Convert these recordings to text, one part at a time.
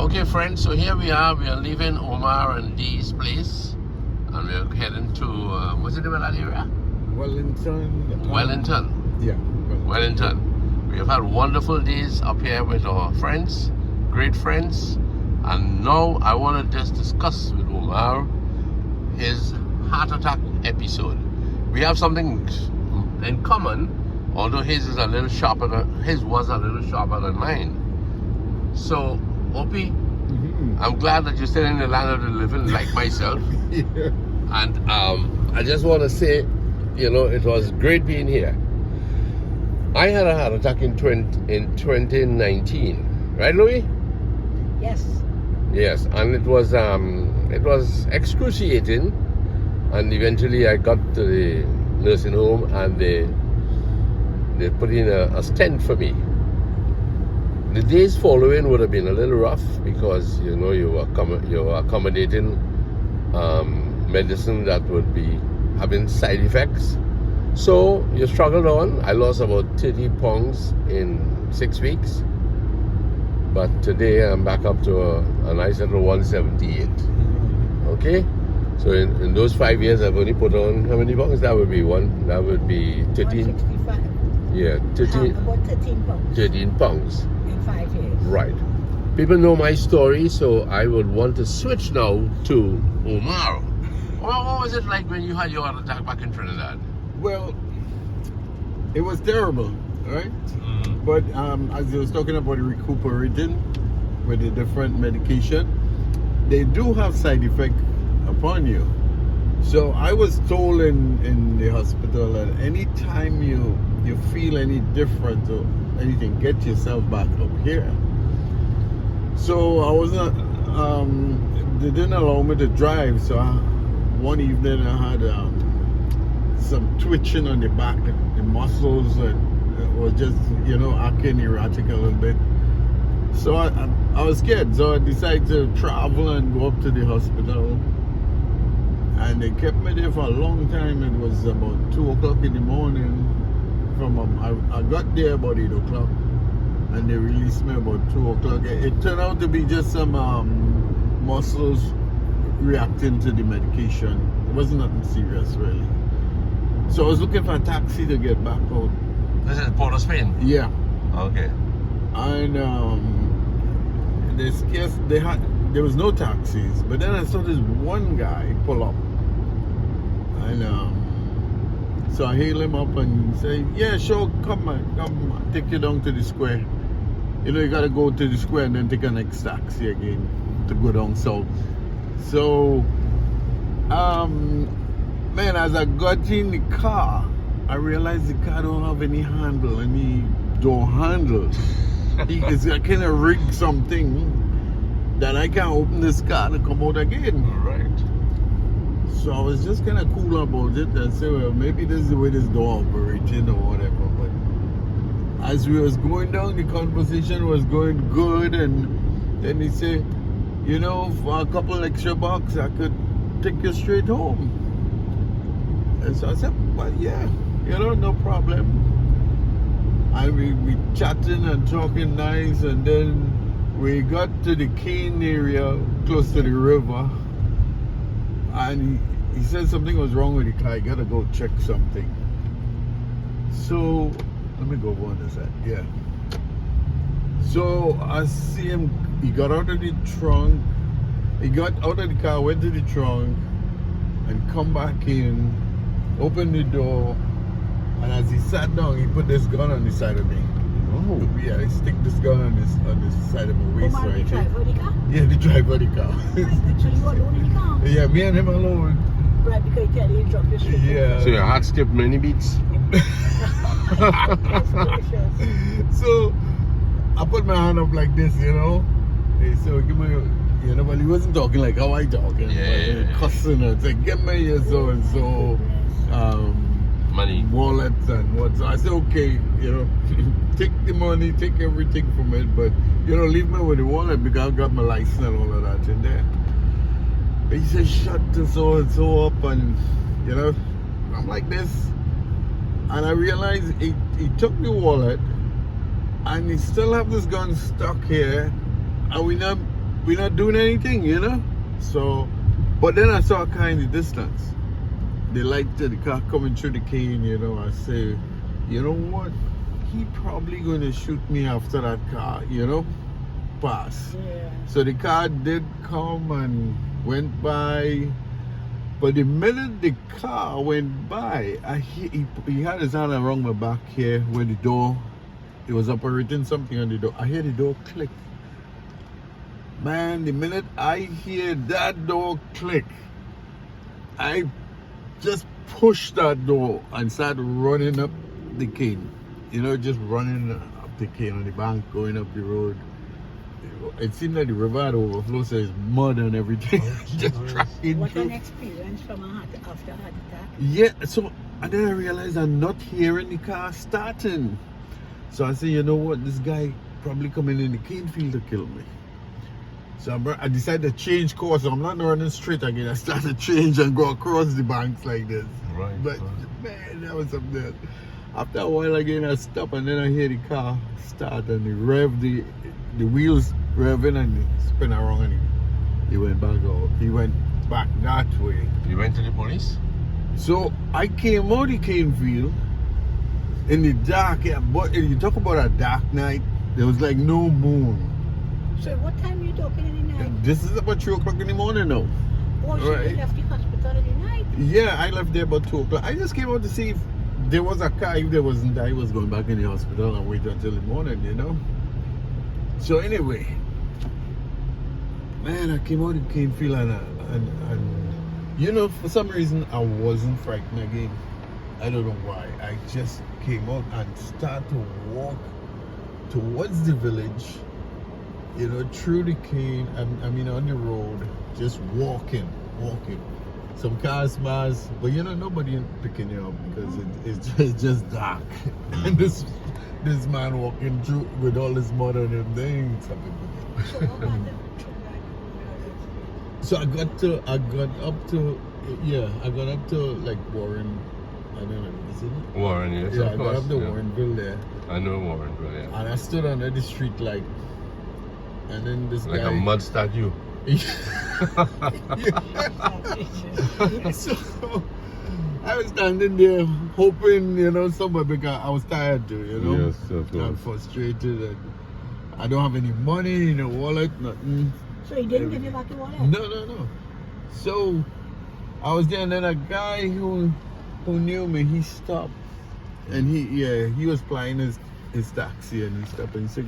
Okay, friends, so here we are. We are leaving Omar and Dee's place, and we're heading to, what's the name of that area? Wellington. Wellington. Yeah. Wellington. We have had wonderful days up here with our friends, great friends, and now I want to just discuss with Omar his heart attack episode. We have something in common, although his was a little sharper than mine. So, Opie, I'm glad that you're still in the land of the living like myself. Yeah. And I just want to say, it was great being here. I had a heart attack in 2019, right, Louis? Yes. Yes, and it was excruciating, and eventually I got to the nursing home and they put in a stent for me. The days following would have been a little rough because you were accommodating medicine that would be having side effects. So you struggled on. I lost about 30 pounds in 6 weeks, but today I'm back up to a nice little 178. Okay, so in those 5 years I've only put on how many pounds? That would be 13. 165. Yeah, 13. About 13 pounds 13 pounds. in 5 years. Right. People know my story, so I would want to switch now to Omar. What was it like when you had your heart attack back in Trinidad? Well, it was terrible, right? Mm-hmm. But as you was talking about recuperating with the different medication, they do have side effect upon you. So I was told in the hospital that anytime you feel any different or anything, get yourself back up here. So I was not, they didn't allow me to drive. So one evening I had some twitching on the back, the muscles, and it was just, acting erratic a little bit. So I was scared. So I decided to travel and go up to the hospital. And they kept me there for a long time. It was about 2 o'clock in the morning. I got there about 8 o'clock, and they released me about 2 o'clock. It turned out to be just some muscles reacting to the medication. It wasn't nothing serious, really. So I was looking for a taxi to get back out. This is Port of Spain? Yeah. Okay. And there was no taxis, but then I saw this one guy pull up, and so I hailed him up and say, "Yeah, sure, come take you down to the square. You gotta go to the square and then take a next taxi again to go down south." So, man, as I got in the car, I realized the car don't have any door handle. It's I kind of rigged something that I can't open this car to come out again. Right. So I was just kind of cool about it and say, well, maybe this is the way this door operating or whatever. But as we was going down, the conversation was going good, and then he said, for a couple extra bucks, I could take you straight home. And so I said, well, yeah, no problem. And we chatting and talking nice, and then we got to the Cane area, close to the river, and he said something was wrong with the car. I gotta go check something. So let me go on this side. Yeah. So I see him. He got out of the trunk. He got out of the car, went to the trunk, and come back in, opened the door, and as he sat down, he put this gun on the side of me. Oh. Yeah, he stick this gun on the side of my waist Omar, right the here. driver of the car? Yeah, the driver of the car. So you alone in the car? Yeah, me and him alone. Right, because you tell you drop your shit. Yeah. So your heart skipped many beats? So I put my hand up like this, Hey, so give me, but he wasn't talking like how I talking. Yeah. Cussing and saying, give me your so and so Money. wallets and what. So I said, okay, take the money, take everything from it, but leave me with the wallet because I've got my license and all of that in there. But he said, shut the so and so up, and I'm like this, and I realized he took the wallet, and he still have this gun stuck here, and we not we're not doing anything, you know. So, but then I saw a car in the distance. The light of the car coming through the cane, you know. I say, you know what? He probably gonna shoot me after that car, you know. Pass. Yeah. So the car did come and went by. But the minute the car went by, he had his hand around my back here where the door, he was operating something on the door. I hear the door click. Man, the minute I hear that door click, I just pushed that door and started running up the cane. You know, just running up the cane on the bank, going up the road. It seemed like the river had overflowed, so it's mud and everything. Just tracking What through. an experience from after a heart attack. Yeah, so and then I realized I'm not hearing the car starting. So I said, you know what, this guy probably coming in the cane field to kill me. So I decided to change course. So I'm not running straight again. I started to change and go across the banks like this. Right. But man, that was something. After a while again, I stop and then I hear the car start and the wheels revving and they spin around and he went back out. He went back that way. You went to the police? So I came out the cane field in the dark. Yeah, but you talk about a dark night, there was like no moon. So what time are you talking in the night? This is about 3 o'clock in the morning now. Oh, so Right. you left the hospital in the night? Yeah, I left there about 2 o'clock. I just came out to see if there was a car. If there wasn't, I was going back in the hospital and wait until the morning, you know. So anyway, man, I came out in cane field and you know, for some reason I wasn't frightened again. I don't know why. I just came out and started to walk towards the village, you know, through the cane, I mean on the road, just walking. Some cars pass, but you know, nobody picking you up because it's just dark. And this man walking through with all this mud on him, they ain't something. So what happened? So I got up to like Warren, I don't know, is it? Warren, yes, Yeah, of I course. got up to yeah. Warrenville there. I know Warrenville, yeah. And I stood under the street light. And then this Like guy... a mud statue. So I was standing there hoping, you know, somewhere because I was tired too, you know. Yes, of course. I'm frustrated and I don't have any money in a wallet, nothing. So he didn't give you back the wallet? No. So I was there and then a guy who knew me, he stopped and he was plying his taxi and he stopped and he said,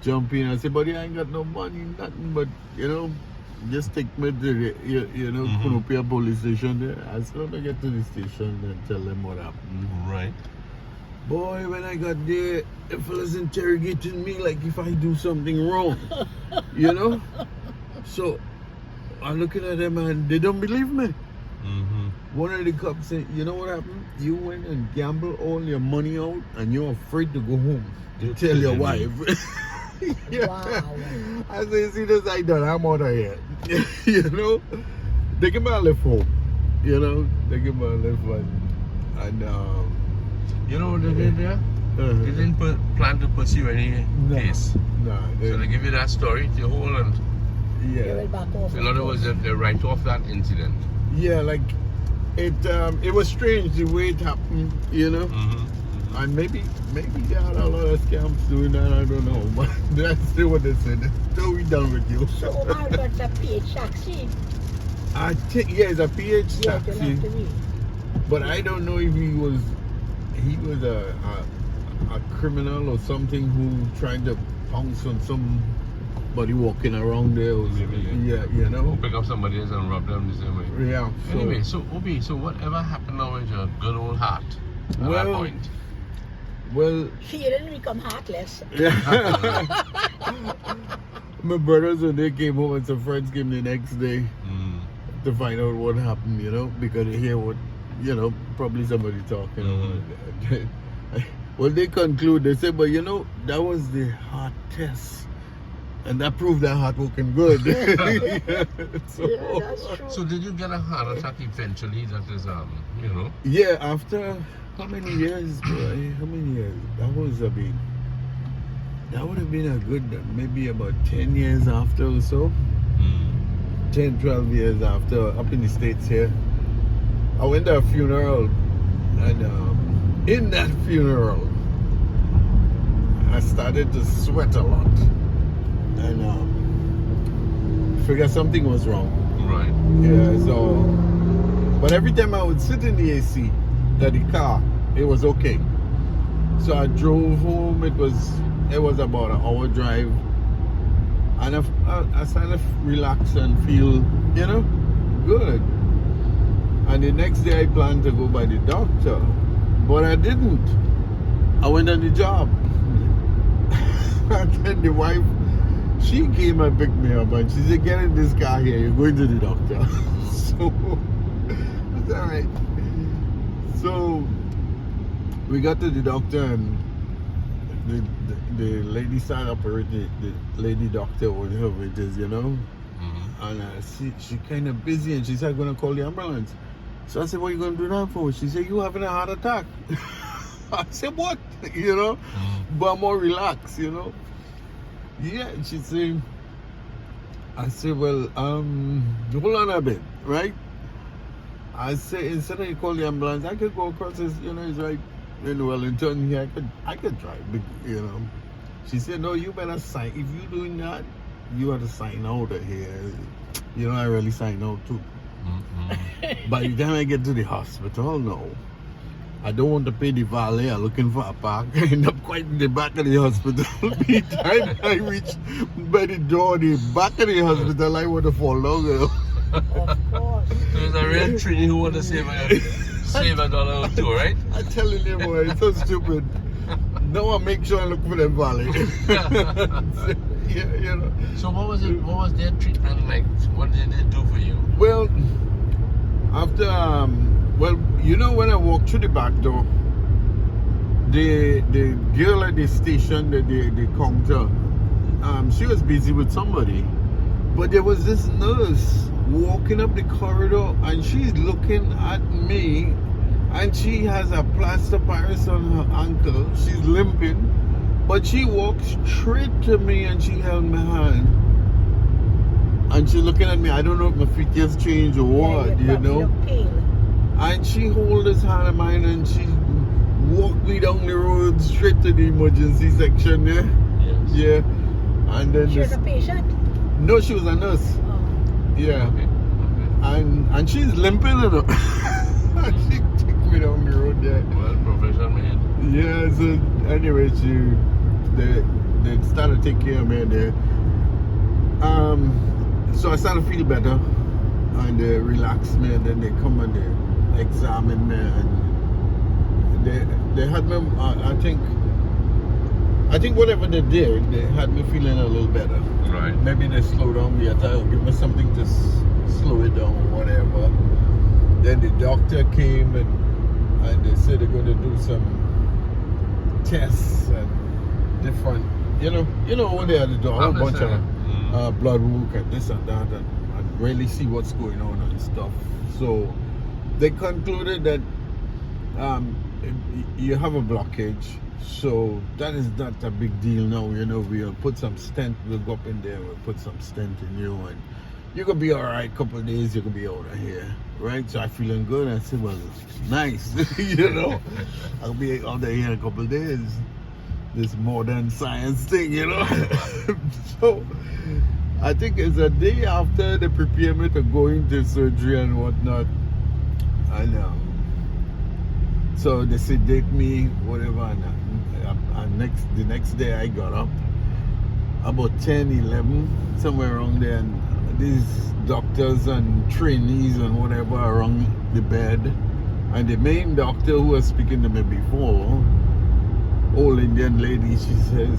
jump in. I said, buddy, I ain't got no money, nothing, but you know, just take me to the, you know, Cunupia police station there. As soon as I get to the station and tell them what happened. Right. Boy, when I got there, the fellas interrogating me like if I do something wrong, you know? So I'm looking at them and they don't believe me. One of the cops said, you know what happened? You went and gambled all your money out and you're afraid to go home to tell your wife. Yeah. Wow. I say, see this I done, I'm out of here. You know? They give me a lift home. You know? They give me a lift and You know what they did there? They didn't plan to pursue any case. No, So they give you that story to hold and They yeah. went back off. in other words they write off that incident. Yeah, like it was strange the way it happened, you know? And maybe they had a lot of scams doing that, I don't know. But that's still what they said. So we done with you. So Omar got a PH taxi. I think it's a PH Yeah, taxi. they'll have to be. But I don't know if he was a criminal or something who tried to pounce on somebody walking around there. Or, Maybe, yeah, you know. We'll pick up somebody else and rub them the same way. Yeah. So, Anyway, so Obi, so whatever happened now with your good old heart at that Well- point? well, He didn't become heartless. my brothers when they came home and some friends came the next day to find out what happened, you know, because they hear what, you know, probably somebody talking. Well, they conclude, they say, but you know, that was the heart test. And that proved that heart working good. So, Yeah, that's true. So did you get a heart attack eventually? That is, you know. yeah, after how many years, boy? How many years? That that would have been a good, maybe about 10 years after or so. 10, 12 years after, up in the States here. I went to a funeral, and in that funeral, I started to sweat a lot. And figured something was wrong. Right. Yeah, so, but every time I would sit in the AC, the car, it was okay. So I drove home, it was about an hour drive. And I started to relax and feel, good. And the next day I planned to go by the doctor, but I didn't. I went on the job. And then the wife, she came and picked me up and she said, get in this car here, you're going to the doctor. So, it's all right. So, we got to the doctor and the lady started operating, the lady doctor with her, which is, and she kind of busy and she said, I'm going to call the ambulance. So I said, what are you going to do that for? She said, you having a heart attack. I said, what? But I'm more relaxed, Yeah, she said, I said, well, hold on a bit, right? I said, instead of you call the ambulance, I could go across this, it's right in Wellington here, I could drive, She said, no, you better sign. If you're doing that, you have to sign out of here. I really sign out too. By the time I get to the hospital, no. I don't want to pay the valet. I'm looking for a park. I end up quite in the back of the hospital. By the time I reach by the door, the back of the hospital, I want to fall down. Of course. There's a real treaty who want to save a dollar or two, right? I'm telling you, boy, it's so stupid. No, I make sure I look for them valet. Yeah, So what was it? What was their treatment like? What did they do for you? Well, after when I walked through the back door, the girl at the station, the counter, she was busy with somebody, but there was this nurse walking up the corridor, and she's looking at me, and she has a plaster Paris on her ankle. She's limping, but she walked straight to me and she held my hand. And she's looking at me. I don't know if my feet just changed or what, You look pale. And she held his hand in mine and she walked me down the road straight to the emergency section there. Yes. Yeah. And then She was a patient? no, she was a nurse. Oh. Yeah. Okay. And she's limping, And she took me down the road there. Well, profession man. Yeah, so anyway, they started taking care of me there. So I started to feel better, and they relaxed me, and then they come and they examined me, and they had me. I think whatever they did, they had me feeling a little better. Right. Maybe they slowed down the attack, give me something to slow it down or whatever. Then the doctor came and they said they're going to do some tests and different, when they had to do a whole bunch of blood work and this and that and really see what's going on and stuff. So they concluded that you have a blockage. So that is not a big deal now, we'll put some stent, we'll go up in there, we'll put some stent in you, and you could be all right, couple of days, you could be out of here, right? So I'm feeling good. I said, well, nice, I'll be out of here in a couple of days. This modern science thing, So I think it's a day after they prepare me to go into surgery and whatnot. I know. So they sedate me, whatever, and the next day I got up about 10, 11, somewhere around there, and these doctors and trainees and whatever around the bed, and the main doctor who was speaking to me before, old Indian lady, she says,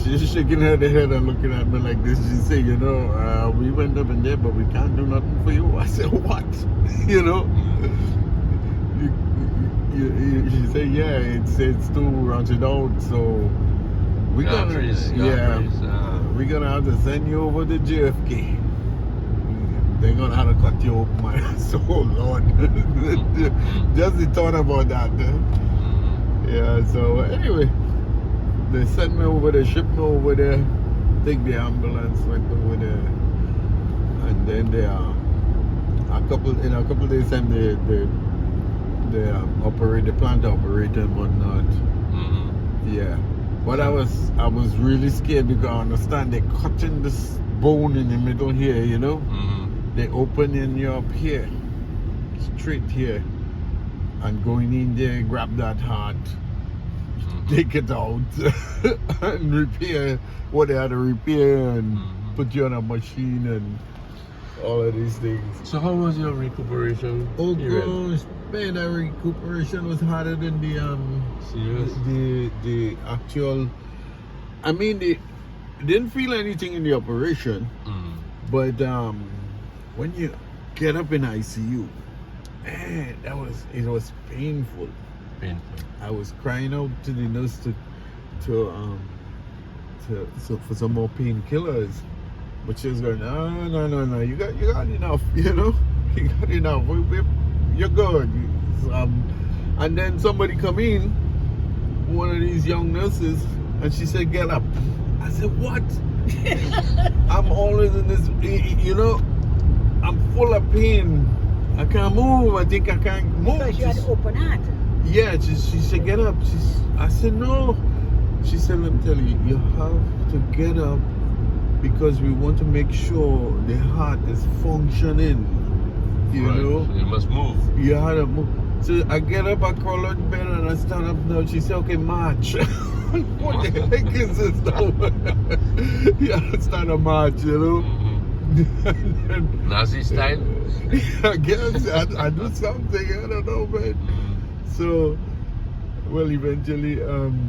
she's shaking her head and looking at me like this. She said, we went up in there, but we can't do nothing for you. I said, what? She said, yeah, it's too rounded out, so we're gonna have to send you over to JFK. They're gonna have to cut you open, my soul, Lord. Just the thought about that. Yeah, so anyway, they sent me over there, shipped me over there, take the ambulance, went over there, and then they in a couple days time they operate, the plant operate and whatnot. Mm-hmm. Yeah, but I was really scared because I understand they cutting this bone in the middle here, you know. Mm-hmm. They opening you up here, straight here, and going in there, grab that heart, take it out, and repair what they had to repair, and put you on a machine and all of these things. So how was your recuperation? Oh period? gosh, man, that recuperation was harder than Serious? the actual. I mean, they didn't feel anything in the operation, but when you get up in ICU, man, it was painful. Painful. I was crying out to the nurse for some more painkillers, but she was going, no, you got enough, you know, you got enough. You're good. And then somebody come in, one of these young nurses, and she said, "Get up." I said, "What?" I'm always in this, you know, I'm full of pain. I can't move. I think I can't move. Because you had open heart. Yeah, she said, "Get up." I said, "No." She said, "Let me tell you, you have to get up because we want to make sure the heart is functioning. You Right. know, So you must move. you had to move." So I get up, I crawl out of bed, and I stand up now. She said, "Okay, march." What the heck is this now? You understand a march, you know? And then, Nazi style? I guess I do something, I don't know, man. So, well, eventually,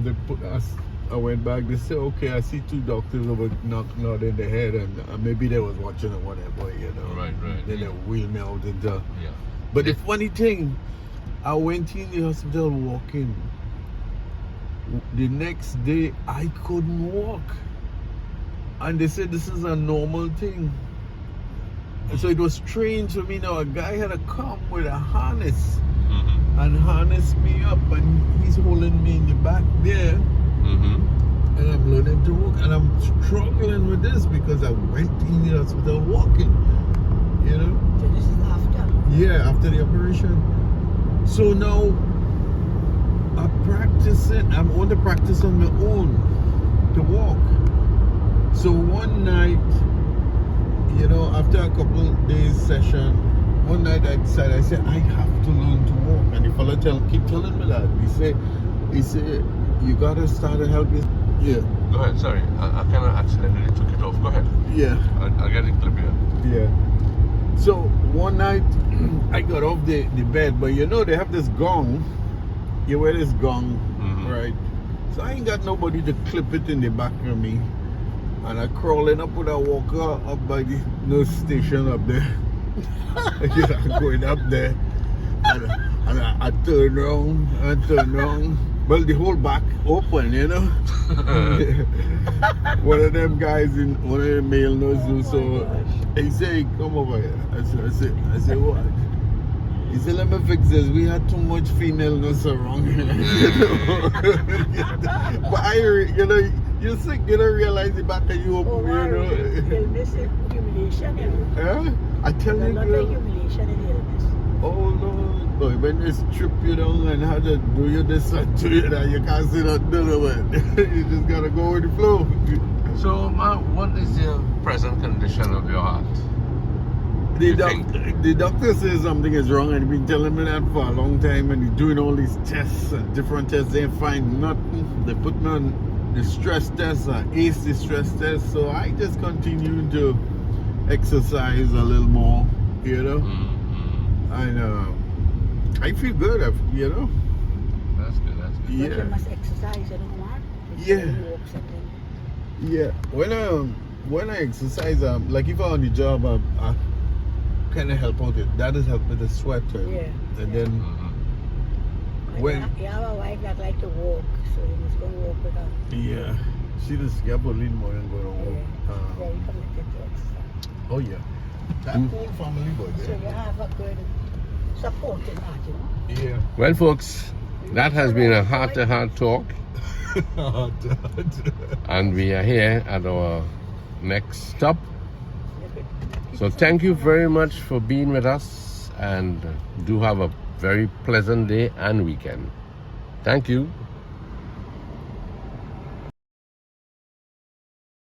they put us. I went back. They said, "Okay, I see two doctors over nodding their head, and maybe they was watching or whatever, you know." Right. Then they wheeled me out into. Yeah. But the funny thing, I went in the hospital walking. The next day, I couldn't walk, and they said this is a normal thing. So it was strange for me. Now a guy had to come with a harness and harness me up, and he's holding me in the back there, and I'm learning to walk, and I'm struggling with this because I went in the hospital walking, you know. So this is after. Yeah, after the operation. So now I want to practice on my own to walk. So one night, you know, after a couple of days session, one night I decided, I said, I have to learn to walk. And the fellow keep telling me that. He said, you gotta start to help me. Yeah. Go ahead, sorry. I kind of accidentally took it off. Go ahead. Yeah. I'll get it clip here. Yeah. So one night I got off the bed, but you know they have this gong. You wear this gong, right? So I ain't got nobody to clip it in the back of me. And I crawling up with a walker up by the nurse station up there. I'm going up there. And I turn around. Well, the whole back open, you know. One of them guys one of the male nurses, so he said, "Come over here." I said, "What?" He said, "Let me fix this. We had too much female nurse around here." But you're sick, you don't realize the back of you open, you know. Illness is humiliation, you know. Yeah? I tell you, A lot girl. of humiliation in illness. Oh Lord, boy, when they strip you down and how to do you this and do you that, you can't see that nowhere. You just gotta go with the flow. So, Ma, what is the present condition of your heart? The doctor says something is wrong, and he's been telling me that for a long time, and he's doing all these tests and different tests. They find nothing. They put me on the stress test, ace the stress test. So I just continue to exercise a little more, you know. And I feel good, you know. That's good. But Yeah. you must exercise, you know what? Yeah. Walks and then. Yeah. When I exercise, like if I'm on the job, I kind of help out. That is help with the sweat. And then when You have a wife that like to walk, so you must go walk with her. yeah, she just get more and go and walk. Very committed to exercise. Oh yeah, that whole family boy So there. you have a good support in that, you know. Yeah. Well, folks, that has been a heart-to-heart talk And we are here at our next stop. So thank you very much for being with us, and do have a very pleasant day and weekend. Thank you.